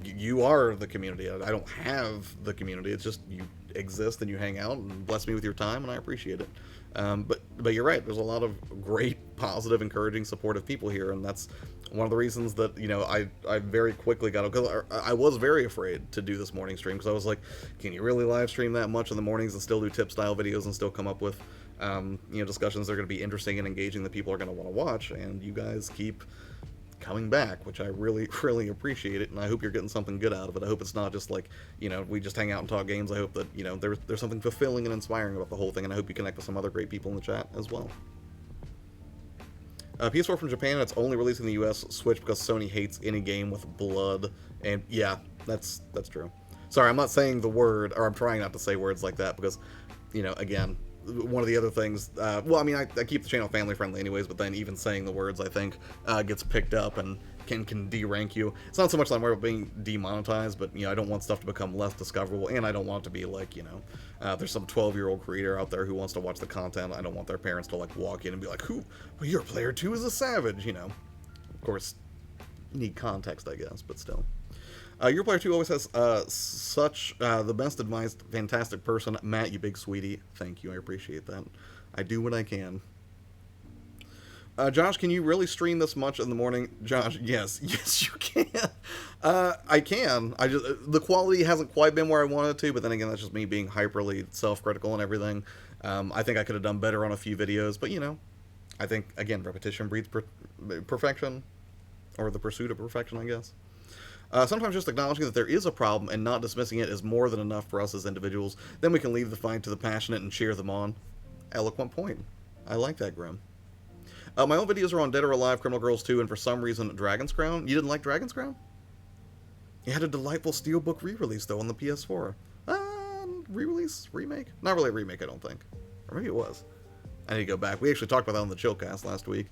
you are the community. I don't have the community. It's just you exist and you hang out and bless me with your time, and I appreciate it. But you're right. There's a lot of great, positive, encouraging, supportive people here, and that's one of the reasons that, you know, I very quickly got, because I was very afraid to do this morning stream, because I was like, can you really live stream that much in the mornings and still do tip style videos and still come up with you know, discussions that are going to be interesting and engaging that people are going to want to watch? And you guys keep coming back, which I really, really appreciate it, and I hope you're getting something good out of it. I hope it's not just like, you know, we just hang out and talk games. I hope that, you know, there's something fulfilling and inspiring about the whole thing, and I hope you connect with some other great people in the chat as well. PS4 from Japan, it's only released in the US Switch because Sony hates any game with blood, and yeah, that's true. Sorry, I'm not saying the word, or I'm trying not to say words like that, because, you know, again, one of the other things, well, I mean, I keep the channel family friendly anyways, but then even saying the words, I think, gets picked up and can de-rank you. It's not so much that I'm worried about being demonetized, but, you know, I don't want stuff to become less discoverable, and I don't want it to be like, you know, there's some 12-year-old creator out there who wants to watch the content. I don't want their parents to, like, walk in and be like, who? Well, YourPlayerTwo is a savage, you know. Of course, you need context, I guess, but still. YourPlayerTwo always has such the best advised, fantastic person. Matt, you big sweetie. Thank you. I appreciate that. I do what I can. Josh, can you really stream this much in the morning? Josh, yes. Yes, you can. I can. The quality hasn't quite been where I wanted it to, but then again, that's just me being hyperly self-critical and everything. I think I could have done better on a few videos, but, you know, I think, again, repetition breeds perfection, or the pursuit of perfection, I guess. Sometimes just acknowledging that there is a problem and not dismissing it is more than enough for us as individuals. Then we can leave the fight to the passionate and cheer them on. Eloquent point. I like that, Grim. My own videos are on Dead or Alive, Criminal Girls 2, and for some reason, Dragon's Crown. You didn't like Dragon's Crown? It had a delightful Steelbook re-release, though, on the PS4. Re-release? Remake? Not really a remake, I don't think. Or maybe it was. I need to go back. We actually talked about that on the Chillcast last week.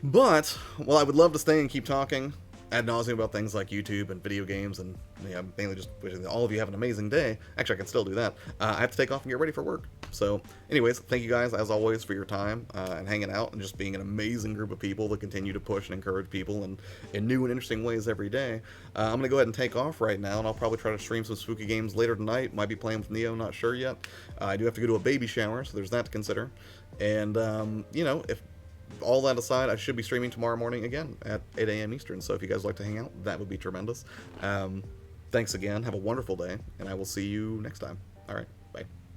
But, well, I would love to stay and keep talking ad nauseum about things like YouTube and video games, and yeah, mainly just wishing that all of you have an amazing day. Actually, I can still do that. I have to take off and get ready for work. So, anyways, thank you guys as always for your time and hanging out and just being an amazing group of people that continue to push and encourage people in new and interesting ways every day. I'm gonna go ahead and take off right now, and I'll probably try to stream some spooky games later tonight. Might be playing with Neo, not sure yet. I do have to go to a baby shower, so there's that to consider. And you know, if all that aside, I should be streaming tomorrow morning again at 8 a.m. Eastern. So if you guys would like to hang out, that would be tremendous. Thanks again. Have a wonderful day, and I will see you next time. All right.